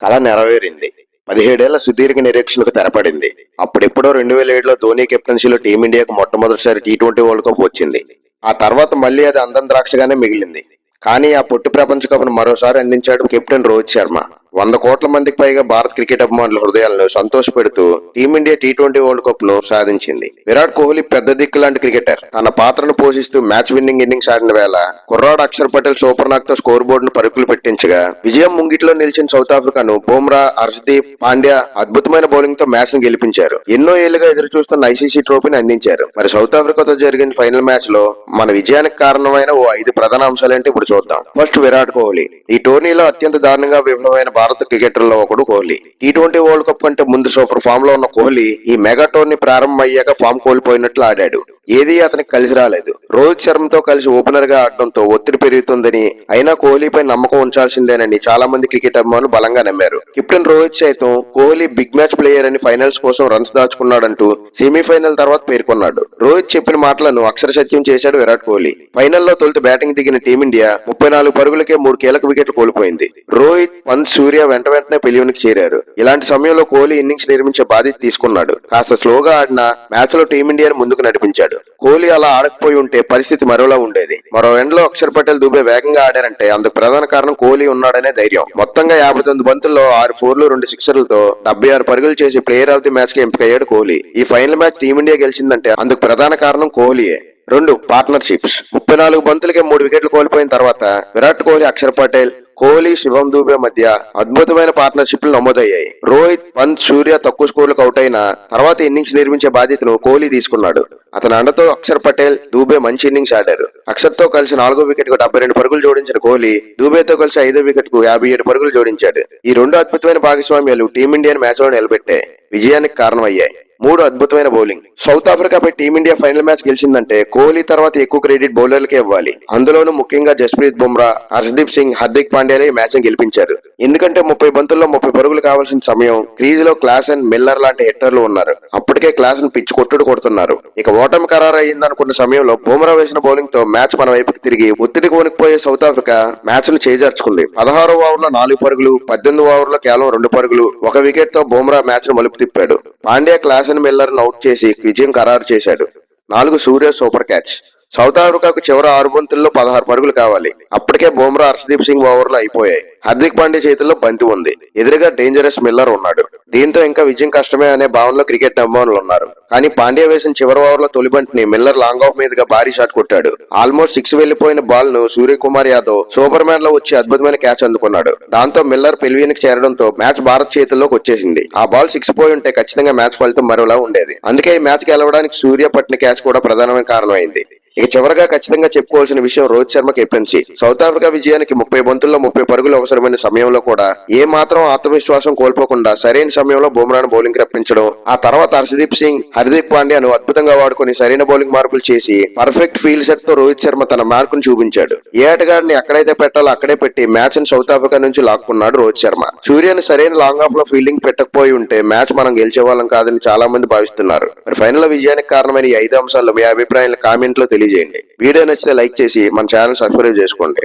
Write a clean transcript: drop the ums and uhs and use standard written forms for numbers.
కళ నెరవేరింది. 17 ఏళ్ల సుదీర్ఘ నిరీక్షణకు తెరపడింది. అప్పుడెప్పుడో 2007లో ధోని కెప్టెన్సీలో టీమిండియాకు మొట్టమొదటిసారి టీ20 వరల్డ్ కప్ వచ్చింది. ఆ తర్వాత మళ్లీ అది అందం ద్రాక్షగానే మిగిలింది. కానీ ఆ పొట్టి ప్రపంచ కప్ను మరోసారి అందించాడు కెప్టెన్ రోహిత్ శర్మ. 100 కోట్ల మందికి పైగా భారత క్రికెట్ అభిమానుల హృదయాలను సంతోషపెడుతూ టీమిండియా టీ20 వరల్డ్ కప్ ను సాధించింది. విరాట్ కోహ్లీ పెద్ద దిక్కు లాంటి క్రికెటర్. తన పాత్రను పోషిస్తూ మ్యాచ్ విన్నింగ్ ఇన్నింగ్స్ ఆడిన వేళ కుర్రాడు అక్షర్ పటేల్ సూపర్ నాక్ తో స్కోర్ బోర్డును పరుగులు పెట్టించగా, విజయం ముంగిట్లో నిలిచిన సౌత్ ఆఫ్రికాను బుమ్రా, హర్షదీప్, పాండ్యా అద్భుతమైన బౌలింగ్ తో మ్యాచ్ ను గెలిపించారు. ఎన్నో ఏళ్లుగా ఎదురు చూస్తున్న ఐసీసీ ట్రోఫీని అందించారు. మరి సౌత్ ఆఫ్రికాతో జరిగిన ఫైనల్ మ్యాచ్ లో మన విజయానికి కారణమైన ఓ 5 ప్రధాన అంశాలేంటి ఇప్పుడు చూద్దాం. ఫస్ట్, విరాట్ కోహ్లీ. ఈ టోర్నీలో అత్యంత దారుణంగా విఫలమైన భారత క్రికెటర్లో ఒకడు కోహ్లీ. టీ20 వరల్డ్ కప్ కంటే ముందు సూపర్ ఫామ్ లో ఉన్న కోహ్లీ ఈ మెగా టోర్నీ ప్రారంభం అయ్యాక ఫామ్ కోల్పోయినట్లు ఆడాడు. ఏదీ అతనికి కలిసి రాలేదు. రోహిత్ శర్మతో కలిసి ఓపెనర్ గా ఆడడంతో ఒత్తిడి పెరుగుతుందని, అయినా కోహ్లీపై నమ్మకం ఉంచాల్సిందేనని చాలా మంది క్రికెట్ అభిమానులు బలంగా నమ్మారు. కెప్టెన్ రోహిత్ సైతం కోహ్లీ బిగ్ మ్యాచ్ ప్లేయర్ అని ఫైనల్స్ కోసం రన్స్ దాచుకున్నాడంటూ సెమీఫైనల్ తర్వాత పేర్కొన్నాడు. రోహిత్ చెప్పిన మాటలను అక్షర సత్యం చేశాడు విరాట్ కోహ్లీ. ఫైనల్లో తొలుత బ్యాటింగ్ దిగిన టీమిండియా 34 పరుగులకే 3 కీలక వికెట్లు కోల్పోయింది. రోహిత్, పంత్, సూర్య వెంటనే పెలియోనికి చేరారు. ఇలాంటి సమయంలో కోహ్లీ ఇన్నింగ్స్ నిర్మించే బాధ్యత తీసుకున్నాడు. కాస్త స్లోగా ఆడినా మ్యాచ్ లో టీమిండియాను ముందుకు నడిపించాడు. కోహ్లీ అలా ఆడకపోయి ఉంటే పరిస్థితి మరోలా ఉండేది. మరో ఎండ్లో అక్షర్ పటేల్, దుబే వేగంగా ఆడారంటే అందుకు ప్రధాన కారణం కోహ్లీ ఉన్నాడనే ధైర్యం. మొత్తంగా 59 బంతుల్లో 6 4లు 2 సిక్సర్లతో 76 పరుగులు చేసి ప్లేయర్ ఆఫ్ ది మ్యాచ్ కి ఎంపికయ్యాడు కోహ్లీ. ఈ ఫైనల్ మ్యాచ్ టీమిండియా గెలిచిందంటే అందుకు ప్రధాన కారణం కోహ్లీయే. 2, పార్ట్నర్షిప్స్. 34 బంతులకే 3 వికెట్లు కోల్పోయిన తర్వాత విరాట్ కోహ్లీ, అక్షర్ పటేల్, కోహ్లీ, శివం దూబే మధ్య అద్భుతమైన పార్ట్నర్షిప్లు నమోదయ్యాయి. రోహిత్, పంత్, సూర్య తక్కువ స్కోర్లకు అవుట్ అయిన తర్వాత ఇన్నింగ్స్ నిర్మించే బాధ్యతను కోహ్లీ తీసుకున్నాడు. అతని అండతో అక్షర్ పటేల్, దూబే మంచి ఇన్నింగ్స్ ఆడారు. అక్షర్ తో కలిసి 4వ వికెట్ కు 72 పరుగులు జోడించిన కోహ్లీ, దూబేతో కలిసి 5వ వికెట్ కు 57 పరుగులు జోడించాడు. ఈ 2 అద్భుతమైన భాగస్వామ్యాలు టీమిండియాను మ్యాచ్ లో నిలబెట్టాయి, విజయానికి కారణమయ్యాయి. 3, అద్భుతమైన బౌలింగ్. సౌత్ ఆఫ్రికాపై టీమిండియా ఫైనల్ మ్యాచ్ గెలిచిందంటే కోహ్లీ తర్వాత ఎక్కువ క్రెడిట్ బౌలర్లకే ఇవ్వాలి. అందులోనూ ముఖ్యంగా జస్ప్రీత్ బుమ్రా, హర్షదీప్ సింగ్, హార్దిక్ పాండ్యాలే ఈ మ్యాచ్ ని గెలిపించారు. ఎందుకంటే 30 బంతుల్లో 30 పరుగులు కావాల్సిన సమయం క్రీజ్ లో క్లాసెన్, మిల్లర్ లాంటి హిట్టర్లు ఉన్నారు. అప్పటికే క్లాసెన్ పిచ్ కొడుతున్నారు. ఇక ఓటమి ఖరారు అయ్యిందనుకున్న సమయంలో బుమ్రా వేసిన బౌలింగ్ తో మ్యాచ్ మన వైపుకి తిరిగి ఒత్తిడికి వణికిపోయే సౌత్ ఆఫ్రికా మ్యాచ్ ను చేజార్చుకుంది. 16వ ఓవర్లో 4 పరుగులు, 18వ ఓవర్లో కేవలం 2 పరుగులు, 1 వికెట్ తో బుమ్రా మ్యాచ్ ను మలుపు తిప్పాడు. పాండ్యా క్లాసెన్, మిల్లర్ అవుట్ చేసి విజయం ఖరారు చేశాడు. 4, సూర్య సూపర్ క్యాచ్. సౌత్ ఆఫ్రికాకు చివరి 6 బంతుల్లో 16 పరుగులు కావాలి. అప్పటికే బుమ్రా, హర్షదీప్ సింగ్ ఓవర్లు అయిపోయాయి. హార్దిక్ పాండ్యా చేతుల్లో బంతి ఉంది. ఎదురుగా డేంజరస్ మిల్లర్ ఉన్నాడు. దీంతో ఇంకా విజయం కష్టమే అనే భావనలో క్రికెట్ అభిమానులు ఉన్నారు. కానీ పాండ్యా వేసిన చివరి ఓవర్లో తొలి బంతిని మిల్లర్ లాంగ్ ఆఫ్ మీదుగా భారీ షాట్ కొట్టాడు. ఆల్మోస్ట్ 6 వెళ్లిపోయిన బాల్ ను సూర్యకుమార్ యాదవ్ సూపర్ మ్యాన్ లో వచ్చి అద్భుతమైన క్యాచ్ అందుకున్నాడు. దాంతో మిల్లర్ పెవిలియన్ కి చేరడంతో మ్యాచ్ భారత్ చేతుల్లోకి వచ్చేసింది. ఆ బాల్ 6 పోయి ఉంటే ఖచ్చితంగా మ్యాచ్ ఫలితం మరోలా ఉండేది. అందుకే ఈ మ్యాచ్ గెలవడానికి సూర్య పట్టిన క్యాచ్ కూడా ప్రధానమైన కారణమైంది. ఇక చివరగా ఖచ్చితంగా చెప్పుకోవాల్సిన విషయం Rohit Sharma captaincy. South Africa విజయానికి 30 బంతుల్లో 30 పరుగులు అవసరమైన సమయంలో కూడా ఏ మాత్రం ఆత్మవిశ్వాసం కోల్పోకుండా సరైన సమయంలో బుమ్రాను బౌలింగ్ రప్పించడం, ఆ తర్వాత హర్షదీప్ సింగ్, హార్దిక్ పాండ్యాను అద్భుతంగా వాడుకొని సరైన బౌలింగ్ మార్పులు చేసి పర్ఫెక్ట్ ఫీల్డ్ సెట్ తో రోహిత్ శర్మ తన మార్కును చూపించాడు. ఏ ఆటగాడిని ఎక్కడైతే పెట్టాలో అక్కడే పెట్టి మ్యాచ్ ని సౌత్ ఆఫ్రికా నుంచి లాక్కున్నాడు రోహిత్ శర్మ. సూర్యను సరైన లాంగ్ ఆఫ్ లో ఫీల్డింగ్ పెట్టకపోయి ఉంటే మ్యాచ్ మనం గెలిచేవాళ్ళం కాదని చాలా మంది భావిస్తున్నారు. మరి ఫైనల్ విజయానికి కారణమైన ఈ 5 అంశాల్లో మీ అభిప్రాయాలను కామెంట్ లో తెలియజేయండి. వీడియో నచ్చితే లైక్ చేసి మన ఛానల్ సబ్స్క్రైబ్ చేసుకోండి.